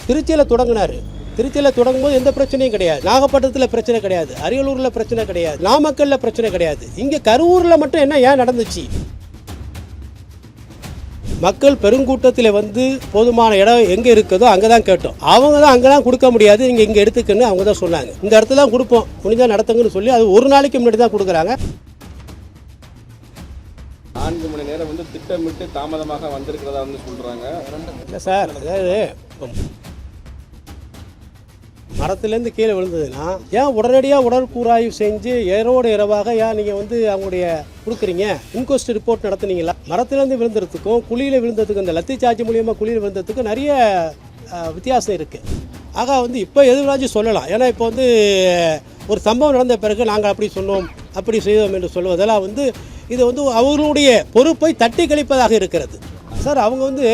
திருச்சியில் தொடங்கினார். திருச்சியில் தொடங்கும்போது எந்த பிரச்சனையும் கிடையாது. நாகப்பட்டினத்தில் பிரச்சனை கிடையாது, அரியலூரில் பிரச்சனை கிடையாது, நாமக்கல்லில் பிரச்சனை கிடையாது. இங்கே கரூரில் மட்டும் என்ன ஏன் நடந்துச்சு? மக்கள் பெருங்கூட்டத்தில் வந்து போதுமான இடம் எங்கே இருக்குதோ அங்கே தான் கேட்டோம். அவங்க தான் அங்கெல்லாம் கொடுக்க முடியாது, நீங்கள் இங்கே எடுத்துக்கன்னு அவங்க தான் சொன்னாங்க. இந்த இடத்துல தான் கொடுப்போம், முடிஞ்சால் நடத்துங்கன்னு சொல்லி அது ஒரு நாளைக்கு முன்னாடி தான் கொடுக்குறாங்க. 4 மணி நேரம் வந்து திட்டமிட்டு தாமதமாக வந்திருக்கிறதா வந்து சொல்கிறாங்க. இல்லை சார், அதாவது மரத்துலேருந்து கீழே விழுந்ததுன்னா ஏன் உடனடியாக உடற்கூறாய்வு செஞ்சு இரவோடு இரவாக ஏன் நீங்கள் வந்து அவங்களுடைய கொடுக்குறீங்க? இன்கொஸ்ட் ரிப்போர்ட் நடத்துனீங்களா? மரத்துலேருந்து விழுந்ததுக்கும் குழியில் விழுந்ததுக்கும், இந்த லத்தி சார்ஜ் மூலியமாக குழியில் விழுந்ததுக்கும் நிறைய வித்தியாசம் இருக்குது. ஆக வந்து இப்போ எதுவாச்சும் சொல்லலாம். ஏன்னா இப்போ வந்து ஒரு சம்பவம் நடந்த பிறகு நாங்கள் அப்படி சொன்னோம் அப்படி செய்தோம் என்று சொல்வதெல்லாம் வந்து இது வந்து அவர்களுடைய பொறுப்பை தட்டி கழிப்பதாக இருக்கிறது. சார் அவங்க வந்து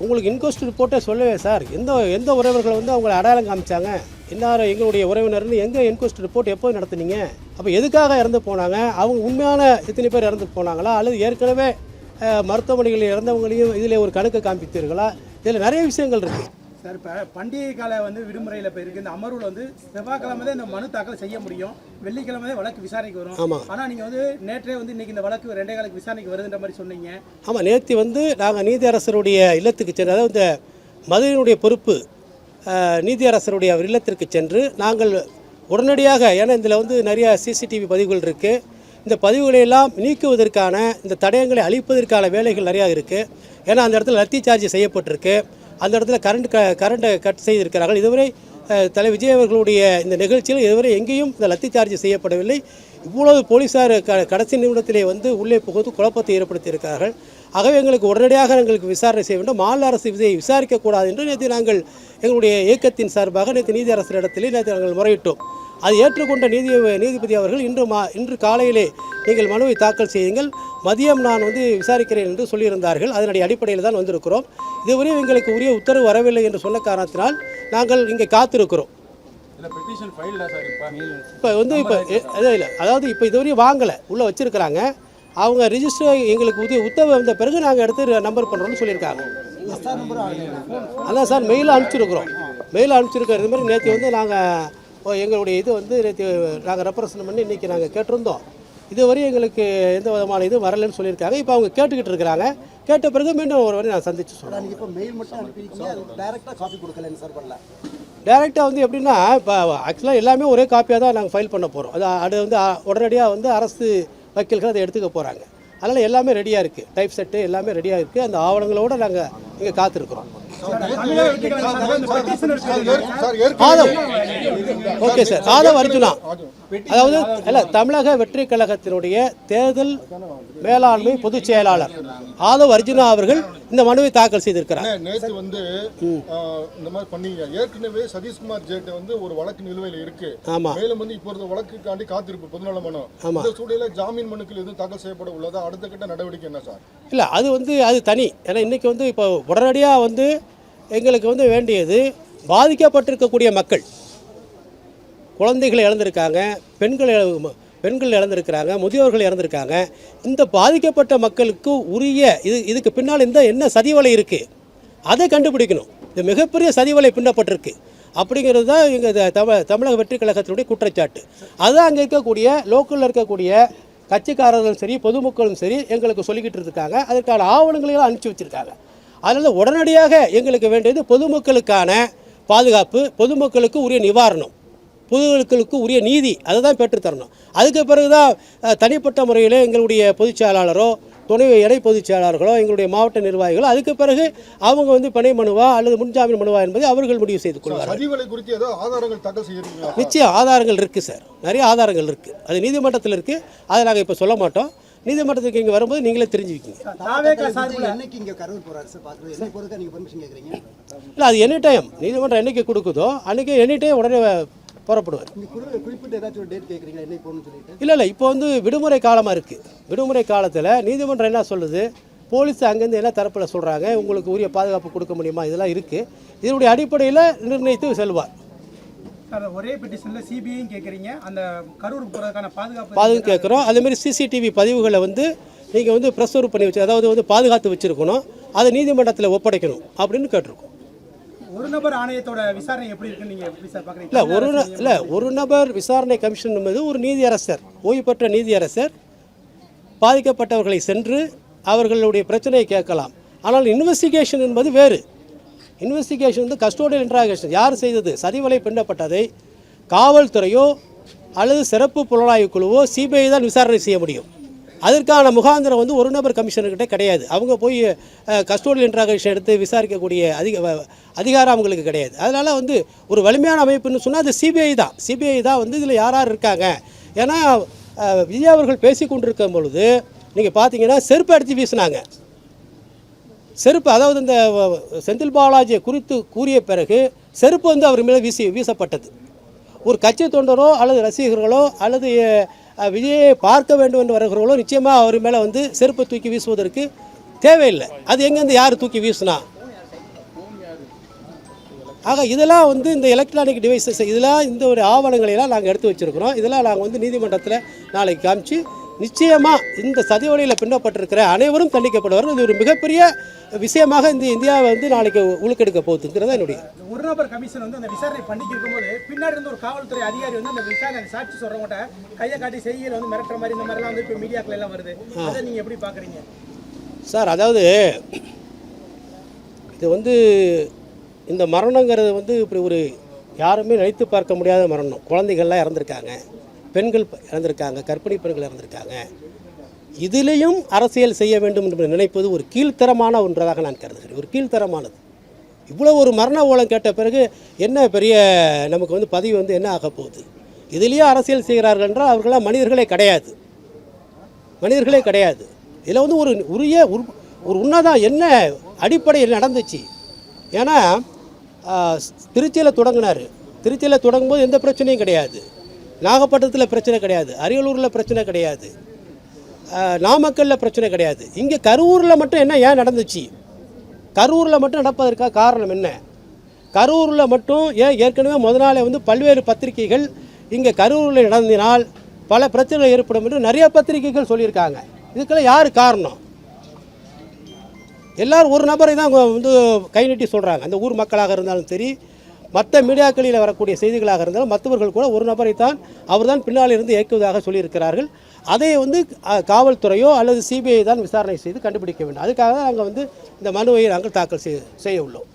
உங்களுக்கு இன்கொஸ்ட் ரிப்போர்ட்டே சொல்லவே சார், எந்த உறவினர்களை வந்து அவங்களை அடையாளம் காமிச்சாங்க, இன்னார எங்களுடைய உறவினர்னு எங்கே இன்கொஸ்ட் ரிப்போர்ட் எப்போ நடத்துனீங்க? அப்போ எதுக்காக இறந்து போனாங்க? அவங்க உண்மையான எத்தனை பேர் இறந்து போனாங்களா, அல்லது ஏற்கனவே மருத்துவமனைகளில் இறந்தவங்களையும் இதில் ஒரு கணக்கு காண்பித்தீர்களா? இதில் நிறைய விஷயங்கள் இருக்குது சார். இப்போ பண்டிகை கால வந்து விடுமுறையில் இப்போ இருக்குது. இந்த அமர்வில் வந்து செவ்வாய்க்கிழமை தான் இந்த மனு தாக்கல் செய்ய முடியும், வெள்ளிக்கிழமை தான் வழக்கு விசாரணைக்கு வரும். ஆமாம். ஆனால் நீங்கள் வந்து நேற்றே வந்து இன்றைக்கி இந்த வழக்கு 2 காலுக்கு விசாரணைக்கு வருதுன்ற மாதிரி சொன்னீங்க. ஆமாம், நேற்று வந்து நாங்கள் நீதியரசருடைய இல்லத்துக்கு சென்று, அதாவது இந்த மதுரையினுடைய பொறுப்பு நீதியரசருடைய இல்லத்திற்கு சென்று நாங்கள் உடனடியாக, ஏன்னா இதில் வந்து நிறையா சிசிடிவி பதிவுகள் இருக்குது, இந்த பதிவுகளை எல்லாம் நீக்குவதற்கான, இந்த தடயங்களை அழிப்பதற்கான வேலைகள் நிறையா இருக்குது. ஏன்னா அந்த இடத்துல லத்தி சார்ஜ் செய்யப்பட்டிருக்கு, அந்த இடத்துல கரண்ட்டை கட் செய்திருக்கிறார்கள். இதுவரை தலை விஜய் அவர்களுடைய இந்த நிகழ்ச்சியில் இதுவரை எங்கேயும் இந்த லத்தி சார்ஜ் செய்யப்படவில்லை. இவ்வளவு போலீஸார் கடைசி நிமிடத்திலே வந்து உள்ளே புகுந்து குழப்பத்தை ஏற்படுத்தியிருக்கிறார்கள். ஆகவே எங்களுக்கு உடனடியாக எங்களுக்கு விசாரணை செய்ய வேண்டும், மாநில அரசு இதை விசாரிக்கக்கூடாது என்று நேற்று நாங்கள் எங்களுடைய இயக்கத்தின் சார்பாக நேற்று நீதியரசரிடத்திலே நேற்று நாங்கள் முறையிட்டோம். அது ஏற்றுக்கொண்ட நீதிபதி அவர்கள் இன்று காலையிலே நீங்கள் மனுவை தாக்கல் செய்யுங்கள், மதியம் நான் வந்து விசாரிக்கிறேன் என்று சொல்லியிருந்தார்கள். அதனுடைய அடிப்படையில் தான் வந்திருக்கிறோம். இதுவரையும் எங்களுக்கு உரிய உத்தரவு வரவில்லை என்று சொன்ன காரணத்தினால் நாங்கள் இங்கே காத்திருக்கிறோம். இப்போ வந்து இல்லை, அதாவது இப்போ இதுவரையும் வாங்கலை, உள்ளே வச்சுருக்கிறாங்க. அவங்க ரிஜிஸ்டர் எங்களுக்கு உத்தரவு வந்த பிறகு நாங்கள் எடுத்து நம்பர் பண்ணுறோம்னு சொல்லியிருக்காங்க. அதான் சார் மெயிலில் அனுப்பிச்சிருக்கிறோம். மெயிலில் அனுப்பிச்சிருக்கிற இது மாதிரி நேற்று வந்து நாங்கள் எங்களுடைய இது வந்து நேற்று நாங்கள் ரெப்ரசன்ட் பண்ணி இன்றைக்கி நாங்கள் கேட்டிருந்தோம். இதுவரையும் எங்களுக்கு எந்த விதமான இது வரலன்னு சொல்லியிருக்காங்க. இப்போ அவங்க கேட்டுக்கிட்டு இருக்கிறாங்க. கேட்ட பிறகு மீண்டும் ஒரு வரை நான் சந்தித்து சொல்கிறேன். இப்போ மெயில் மட்டும் அனுப்பியிருக்கீங்க, டேரெக்டாக காப்பி கொடுக்கலன்னு சார் பண்ணல. டேரெக்டாக வந்து எப்படின்னா, இப்போ ஆக்சுவலாக எல்லாமே ஒரே காப்பியாக தான் நாங்கள் ஃபைல் பண்ண போகிறோம். அது வந்து உடனடியாக வந்து அரசு வக்கீல்கள் அதை எடுத்துக்க போகிறாங்க. அதனால் எல்லாமே ரெடியாக இருக்குது, டைப் செட்டு எல்லாமே ரெடியாக இருக்குது. அந்த ஆவணங்களோடு நாங்கள் இங்கே காத்திருக்கிறோம். ஓகே சார், ஆதவ் அர்ஜுனா, அதாவது இல்லை, தமிழக வெற்றி கழகத்தினுடைய தேர்தல் மேலாண்மை பொதுச் செயலாளர் ஆதவ் அர்ஜுனா அவர்கள் இந்த மனுவை தாக்கல் செய்திருக்கிறார். நேற்று வந்து இந்த மாதிரி பண்ணீங்க. ஏற்கனவே சதீஷ்குமார் ஜேட்டை வந்து ஒரு வழக்கு நிலுவையில் இருக்கு. ஆமாம். மேலும் வந்து இப்போ ஒரு வழக்குக்காண்டி காத்திருப்பு பொதுநல மனு. இந்த சூழலில் ஜாமீன் மனுக்கள் எதுவும் தாக்கல் செய்யப்பட உள்ளதா? அடுத்த கட்ட நடவடிக்கை என்ன சார்? இல்லை, அது தனி. ஏன்னா இன்றைக்கி வந்து இப்போ உடனடியாக வந்து எங்களுக்கு வந்து வேண்டியது பாதிக்கப்பட்டிருக்கக்கூடிய மக்கள், குழந்தைகள் இழந்திருக்காங்க, பெண்கள் இழந்திருக்கிறாங்க, முதியோர்கள் இறந்திருக்காங்க. இந்த பாதிக்கப்பட்ட மக்களுக்கு உரிய இதுக்கு பின்னால் என்ன சதிவலை இருக்குது அதை கண்டுபிடிக்கணும். இது மிகப்பெரிய சதிவலை பின்னப்பட்டிருக்கு அப்படிங்கிறது தான் எங்கள் தமிழக வெற்றி கழகத்தினுடைய குற்றச்சாட்டு. அதுதான் அங்கே இருக்கக்கூடிய லோக்கலில் இருக்கக்கூடிய கட்சிக்காரர்களும் சரி பொதுமக்களும் சரி எங்களுக்கு சொல்லிக்கிட்டு இருக்காங்க. அதற்கான ஆவணங்களையும் அனுப்பிச்சி வச்சுருக்காங்க. அதனால் உடனடியாக எங்களுக்கு வேண்டியது பொதுமக்களுக்கான பாதுகாப்பு, பொதுமக்களுக்கு உரிய நிவாரணம், பொதுமக்களுக்கு உரிய நீதி, அதை தான் பெற்றுத்தரணும். அதுக்கு பிறகு தான் தனிப்பட்ட முறையில் எங்களுடைய பொதுச் செயலாளரோ துணை இணை பொதுச் செயலாளர்களோ எங்களுடைய மாவட்ட நிர்வாகிகளோ அதுக்கு பிறகு அவங்க வந்து பிணை மனுவா அல்லது முன்ஜாமீன் மனுவா என்பதை அவர்கள் முடிவு செய்து கொள்வார்கள். நிச்சயம் ஆதாரங்கள் இருக்குது சார், நிறைய ஆதாரங்கள் இருக்குது. அது நீதிமன்றத்தில் இருக்குது. அதை நாங்கள் இப்போ சொல்ல மாட்டோம். நீதிமன்றத்துக்கு இங்கே வரும்போது நீங்களே தெரிஞ்சுக்கிங்க. இல்லை, அது எனி டைம் நீதிமன்றம் என்னைக்கு கொடுக்குதோ அன்றைக்கி எனி டைம் உடனே புறப்படுவார். இல்லை, இப்போ வந்து விடுமுறை காலமாக இருக்குது. விடுமுறை காலத்தில் நீதிமன்றம் என்ன சொல்லுது, போலீஸ் அங்கேருந்து என்ன தரப்பில் சொல்கிறாங்க, உங்களுக்கு உரிய பாதுகாப்பு கொடுக்க முடியுமா, இதெல்லாம் இருக்குது. இதனுடைய அடிப்படையில் நிர்ணயித்து செல்வார். ஒரே பெட்டிஷனில் சிபிஐயும் கேட்குறீங்க, அந்த கரூருக்கு போகிறதுக்கான பாதுகாப்பு கேட்குறோம். அதேமாதிரி சிசிடிவி பதிவுகளை வந்து நீங்கள் வந்து ப்ரெசர்வ் பண்ணி வச்சு, அதாவது வந்து பாதுகாத்து வச்சுருக்கணும், அதை நீதிமன்றத்தில் ஒப்படைக்கணும் அப்படின்னு கேட்டிருக்கோம். ஒரு நபர் ஆணையத்தோட விசாரணை எப்படி இருக்குன்னு நீங்க எப்படி சார் பாக்குறீங்க? இல்லை ஒரு நபர் விசாரணை கமிஷன் என்பது ஒரு நீதியரசர், ஓய்வு பெற்ற நீதியரசர் பாதிக்கப்பட்டவர்களை சென்று அவர்களுடைய பிரச்சனையை கேட்கலாம். ஆனால் இன்வெஸ்டிகேஷன் என்பது வேறு. இன்வெஸ்டிகேஷன் வந்து கஸ்டோடியல் இன்ட்ராகேஷன், யார் செய்தது, சதிவலை பின்னப்பட்டதை காவல்துறையோ அல்லது சிறப்பு புலனாய்வு குழுவோ சிபிஐ தான் விசாரணை செய்ய முடியும். அதற்கான முகாந்திரம் வந்து ஒரு நபர் கமிஷனர்கிட்ட கிடையாது. அவங்க போய் கஸ்டோடியல் இன்ட்ராகேஷன் எடுத்து விசாரிக்கக்கூடிய அதிகாரம் அவங்களுக்கு கிடையாது. அதனால் வந்து ஒரு வலிமையான அமைப்புன்னு சொன்னால் அது சிபிஐ தான் வந்து இதில் யார் யார் இருக்காங்க. ஏன்னா விஜய் அவர்கள் பேசி கொண்டிருக்கும் பொழுது நீங்கள் பார்த்தீங்கன்னா செருப்பு அடித்து வீசினாங்க. செருப்பு, அதாவது இந்த செந்தில் பாலாஜியை குறித்து கூறிய பிறகு செருப்பு வந்து அவர் மேலே வீசப்பட்டது. ஒரு கட்சி தொண்டரோ அல்லது ரசிகர்களோ அல்லது விஜயை பார்க்க வேண்டும் என்று வருகிறவர்களோ நிச்சயமாக அவர் மேலே வந்து செருப்பை தூக்கி வீசுவதற்கு தேவையில்லை. அது எங்கேருந்து யார் தூக்கி வீசினா? ஆக இதெல்லாம் வந்து இந்த எலக்ட்ரானிக் டிவைசஸ், இதெல்லாம் இந்த ஒரு ஆவணங்களையெல்லாம் நாங்கள் எடுத்து வச்சுருக்கிறோம். இதெல்லாம் நாங்கள் வந்து நீதிமன்றத்தில் நாளைக்கு காமிச்சு நிச்சயமாக இந்த சதி வழியில் பின்னப்பட்டிருக்கிற அனைவரும் தண்டிக்கப்படுவார்கள். இது ஒரு மிகப்பெரிய விஷயமாக இந்த இந்தியாவை வந்து நாளைக்கு உழுக்கெடுக்க போகுதுங்கிறத என்னுடைய. ஒரு நபர் கமிஷன் வந்து அந்த விசாரணை பண்ணிட்டு இருக்கும்போது பின்னாடி இருந்து ஒரு காவல்துறை அதிகாரி வந்து அந்த விசாரணை சாட்சி சொல்றவங்க கையை காட்டி செய்தியில் வந்து மிரட்டுற மாதிரி இந்த மாதிரிலாம் வந்து இப்போ மீடியாக்கள் எல்லாம் வருது. அதை நீங்கள் எப்படி பார்க்குறீங்க சார்? அதாவது இது வந்து இந்த மரணங்கிறது வந்து இப்படி ஒரு யாருமே நினைத்து பார்க்க முடியாத மரணம். குழந்தைகள்லாம் இறந்துருக்காங்க, பெண்கள் இறந்துருக்காங்க, கர்ப்பிணி பெண்கள் இறந்துருக்காங்க. இதிலையும் அரசியல் செய்ய வேண்டும் என்று நினைப்பது ஒரு கீழ்த்தரமான ஒன்றதாக நான் கருதுகிறேன். ஒரு கீழ்த்தரமானது. இவ்வளோ ஒரு மரண ஓலம் கேட்ட பிறகு என்ன பெரிய நமக்கு வந்து பதவி வந்து என்ன ஆக போகுது? இதிலேயே அரசியல் செய்கிறார்கள் என்றால் அவர்களாம் மனிதர்களே கிடையாது, மனிதர்களே கிடையாது. இதில் வந்து ஒரு உண்மைதான் என்ன அடிப்படையில் நடந்துச்சு. ஏன்னா திருச்சியில் தொடங்கும்போது எந்த பிரச்சனையும் கிடையாது, நாகப்பட்டினத்தில் பிரச்சனை கிடையாது, அரியலூரில் பிரச்சனை கிடையாது, நாமக்கல்லில் பிரச்சனை கிடையாது. இங்கே கரூரில் மட்டும் என்ன ஏன் நடந்துச்சு? கரூரில் மட்டும் நடப்பதற்காக காரணம் என்ன? கரூரில் மட்டும் ஏன் ஏற்கனவே முதல் நாளே வந்து பல்வேறு பத்திரிகைகள் இங்கே கரூரில் நடந்தினால் பல பிரச்சனைகள் ஏற்படும் என்று நிறைய பத்திரிகைகள் சொல்லியிருக்காங்க. இதுக்கெல்லாம் யார் காரணம்? எல்லோரும் ஒரு நபரை தான் வந்து கை நீட்டி சொல்கிறாங்க. அந்த ஊர் மக்களாக இருந்தாலும் சரி, மற்ற மீடியாக்களில் வரக்கூடிய செய்திகளாக இருந்தாலும் மற்றவர்கள் கூட ஒரு நபரை தான் அவர் தான் பின்னால் இருந்து இயக்குவதாக சொல்லியிருக்கிறார்கள். அதை வந்து காவல்துறையோ அல்லது சிபிஐ தான் விசாரணை செய்து கண்டுபிடிக்க வேண்டும். அதுக்காக தான் நாங்கள் வந்து இந்த மனுவை நாங்கள் தாக்கல் செய்ய உள்ளோம்.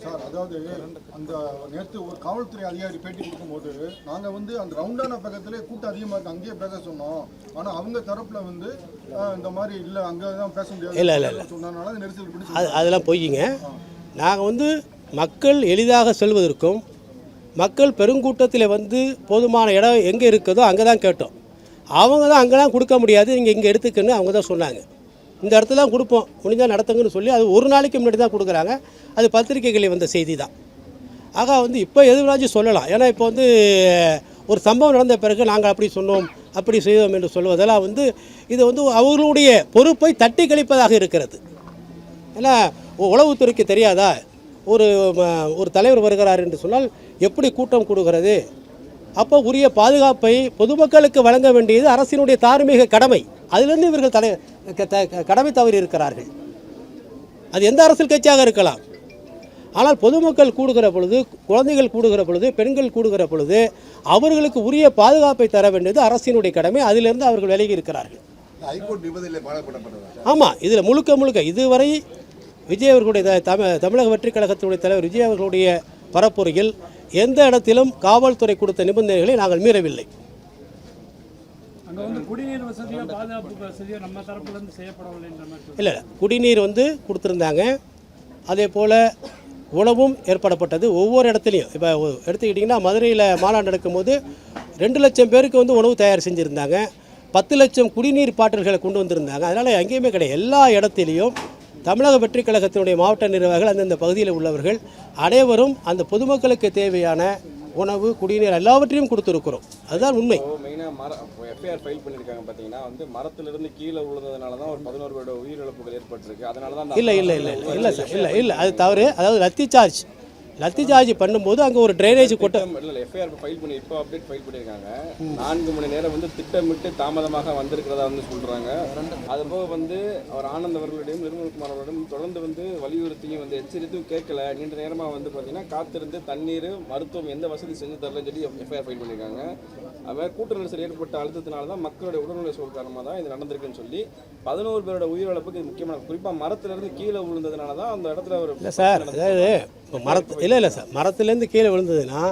சார், அதாவது அந்த நேற்று ஒரு காவல்துறை அதிகாரி பேட்டி கொடுக்கும்போது நாங்கள் வந்து அந்த ரவுண்டான பக்கத்திலே கூட்டம் அதிகமாக இருக்குது, அங்கேயே பேச சொன்னோம். ஆனால் அவங்க தரப்பில் வந்து இந்த மாதிரி இல்லை, அங்கே தான் பேச முடியாது இல்லை சொன்னதுனால நெரிசல் பிடிச்சி அதெல்லாம் பொய்யுங்க. நாங்கள் வந்து மக்கள் எளிதாக செல்வதற்கும் மக்கள் பெருங்கூட்டத்தில் வந்து போதுமான இடம் எங்கே இருக்குதோ அங்கே தான் கேட்டோம். அவங்க தான் அங்கெல்லாம் கொடுக்க முடியாது, நீங்கள் இங்கே எடுத்துக்கன்னு அவங்க தான் சொன்னாங்க. இந்த இடத்துல தான் கொடுப்போம், முடிஞ்சால் நடத்துங்கன்னு சொல்லி அது ஒரு நாளைக்கு முன்னாடி தான் கொடுக்குறாங்க. அது பத்திரிகைகளில் வந்த செய்தி தான். ஆக வந்து இப்போ எதுனாச்சும் சொல்லலாம். ஏன்னா இப்போ வந்து ஒரு சம்பவம் நடந்த பிறகு நாங்கள் அப்படி சொன்னோம் அப்படி செய்தோம் என்று சொல்வதெல்லாம் வந்து இது வந்து அவர்களுடைய பொறுப்பை தட்டி கழிப்பதாக இருக்கிறது. ஏன்னா உளவுத்துறைக்கு தெரியாதா ஒரு தலைவர் வருகிறார் என்று சொன்னால் எப்படி கூட்டம் கூடுகிறது? அப்போ உரிய பாதுகாப்பை பொதுமக்களுக்கு வழங்க வேண்டியது அரசினுடைய தார்மீக கடமை. அதிலிருந்து இவர்கள் கடமை தவறி இருக்கிறார்கள். அது எந்த அரசியல் கட்சியாக இருக்கலாம். ஆனால் பொதுமக்கள் கூடுகிற பொழுது, குழந்தைகள் கூடுகிற பொழுது, பெண்கள் கூடுகிற பொழுது அவர்களுக்கு உரிய பாதுகாப்பை தர வேண்டியது அரசினுடைய கடமை. அதிலிருந்து அவர்கள் விலகி இருக்கிறார்கள். ஆமாம், இதில் முழுக்க இதுவரை விஜய் அவர்களுடைய தமிழக வெற்றிக் கழகத்தினுடைய தலைவர் விஜய் அவர்களுடைய பரப்புரையில் எந்த இடத்திலும் காவல்துறை கொடுத்த நிபந்தனைகளை நாங்கள் மீறவில்லை. இல்லை, குடிநீர் வந்து கொடுத்துருந்தாங்க. அதே போல் உணவும் ஏற்படப்பட்டது ஒவ்வொரு இடத்துலையும். இப்போ எடுத்துக்கிட்டிங்கன்னா மதுரையில் மாநாடு நடக்கும்போது 2 லட்சம் பேருக்கு வந்து உணவு தயார் செஞ்சுருந்தாங்க. 10 லட்சம் குடிநீர் பாட்டில்களை கொண்டு வந்திருந்தாங்க. அதனால் எங்கேயுமே கிடையாது. எல்லா இடத்துலையும் தமிழக வெற்றிக் கழகத்தினுடைய மாவட்ட நிர்வாகிகள் அந்தந்த பகுதியில் உள்ளவர்கள் அனைவரும் அந்த பொதுமக்களுக்கு தேவையான உணவு, குடிநீர் எல்லாவற்றையும் கொடுத்துருக்கிறோம். அதுதான் உண்மை. மெயினாக எஃப்ஐஆர் ஃபைல் பண்ணியிருக்காங்க. பார்த்தீங்கன்னா வந்து மரத்திலிருந்து கீழே விழுந்ததுனால தான் ஒரு 11 பேரோட உயிரிழப்புகள் ஏற்பட்டிருக்கு. அதனால தான் இல்லை சார், இல்லை அது தவறு. அதாவது லத்தி சார்ஜ் லத்தி சார்ஜ் பண்ணும்போது அங்கே ஒரு ட்ரைனேஜ் கொட்ட இல்லை எஃப்ஐஆர் ஃபைல் பண்ணி இப்போ அப்டேட் ஃபைல் பண்ணியிருக்காங்க. 4 மணி நேரம் வந்து திட்டமிட்டு தாமதமாக வந்திருக்கிறதா வந்து சொல்கிறாங்க. அதுபோக வந்து அவர் ஆனந்த் அவர்களிடையும் நிர்மல்குமார் அவர்களிடம் தொடர்ந்து வந்து வலியுறுத்தியும் வந்து எச்சரித்தும் கேட்கல. நீண்ட நேரமாக வந்து பார்த்தீங்கன்னா காத்திருந்து தண்ணீர் மருத்துவம் எந்த வசதி செஞ்சு தரலன்னு சொல்லி எஃப்ஐஆர் ஃபைல் பண்ணியிருக்காங்க. அவர் கூட்ட நெரிசல் ஏற்பட்ட அழுத்தத்தினால தான் மக்களுடைய உடல்நிலை சூழல் காரணமாக தான் இது நடந்திருக்குன்னு சொல்லி 11 பேரோட உயிரிழப்புக்கு இது முக்கியமான, குறிப்பாக மரத்திலிருந்து கீழே விழுந்ததுனால தான் அந்த இடத்துல ஒரு இல்லை சார், அதாவது இப்போ இல்லை சார், மரத்துலேருந்து கீழே விழுந்ததுன்னா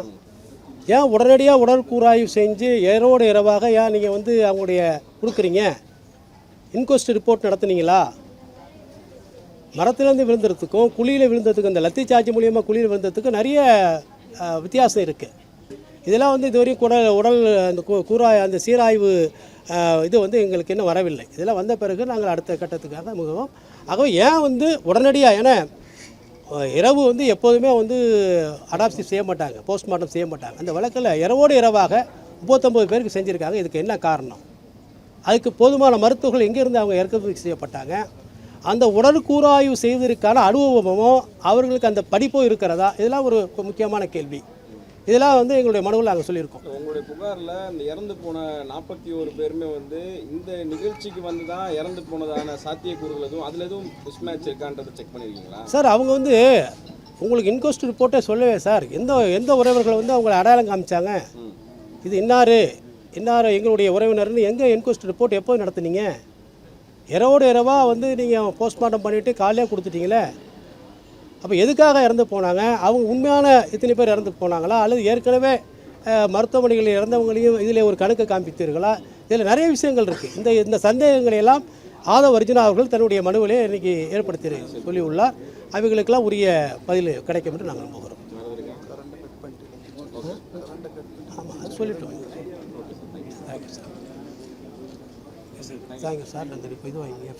ஏன் உடனடியாக உடற்கூறாய்வு செஞ்சு இரவோடு இரவாக ஏன் நீங்கள் வந்து அவங்களுடைய கொடுக்குறீங்க? இன்கொஸ்ட் ரிப்போர்ட் நடத்துனீங்களா? மரத்துலேருந்து விழுந்ததுக்கும் குழியில் விழுந்ததுக்கும், இந்த லத்தி சார்ஜ் மூலியமாக குழியில் விழுந்ததுக்கும் நிறைய வித்தியாசம் இருக்குது. இதெல்லாம் வந்து இதுவரையும் உடல் அந்த கூறாய் அந்த சீராய்வு இது வந்து எங்களுக்கு இன்னும் வரவில்லை. இதெல்லாம் வந்த பிறகு நாங்கள் அடுத்த கட்டத்துக்காக முகவும். ஆகவே ஏன் வந்து உடனடியாக, ஏன்னா இரவு வந்து எப்போதுமே வந்து அடாப்சி செய்ய மாட்டாங்க, போஸ்ட்மார்ட்டம் செய்ய மாட்டாங்க. அந்த வழக்கில் இரவோடு இரவாக 39 பேருக்கு செஞ்சுருக்காங்க. இதுக்கு என்ன காரணம்? அதுக்கு போதுமான மருத்துவர்கள் எங்கேருந்து அவங்க இறக்குமதி செய்யப்பட்டாங்க? அந்த உடற்கூறாய்வு செய்வதற்கான அனுபவமோ அவர்களுக்கு அந்த படிப்போ இருக்கிறதா? இதெல்லாம் ஒரு முக்கியமான கேள்வி. இதெல்லாம் வந்து எங்களுடைய மனுவில் நாங்கள் சொல்லியிருக்கோம். உங்களுடைய புகாரில் இந்த இறந்து போன 41 பேருமே வந்து இந்த நிகழ்ச்சிக்கு வந்து தான் இறந்து போனதான சாத்தியக்கூறுகள் எதுவும் அதில் எதுவும் மிஸ்மேட்ச் இருக்கான்றதை செக் பண்ணியிருக்கீங்களா சார்? அவங்க வந்து உங்களுக்கு இன்கொஸ்ட் ரிப்போர்ட்டே சொல்லவே சார், எந்த உறவினர்கள் வந்து அவங்களை அடையாளம் காமிச்சாங்க, இது இன்னார் எங்களுடைய உறவினர்னு எங்கே இன்கொஸ்ட் ரிப்போர்ட் எப்போ நடத்துனீங்க? இரவோடு இரவாக வந்து நீங்கள் போஸ்ட்மார்ட்டம் பண்ணிவிட்டு காலையாக கொடுத்துட்டீங்களே. அப்போ எதுக்காக இறந்து போனாங்க? அவங்க உண்மையான இத்தனை பேர் இறந்து போனாங்களா, அல்லது ஏற்கனவே மருத்துவமனைகளில் இறந்தவங்களையும் இதில் ஒரு கணக்கு காண்பித்தீர்களா? இதில் நிறைய விஷயங்கள் இருக்குது. இந்த சந்தேகங்களையெல்லாம் ஆதவ் அர்ஜுனா அவர்கள் தன்னுடைய மனுவிலே இன்றைக்கி ஏற்படுத்தி சொல்லியுள்ளார். அவைகளுக்கெல்லாம் உரிய பதில் கிடைக்கும் என்று நாங்கள் நம்புகிறோம். ஆமாம், அது சொல்லிட்டோம். Thank you sir. Thank you sir. நாங்கள் இப்போ இது வாங்கி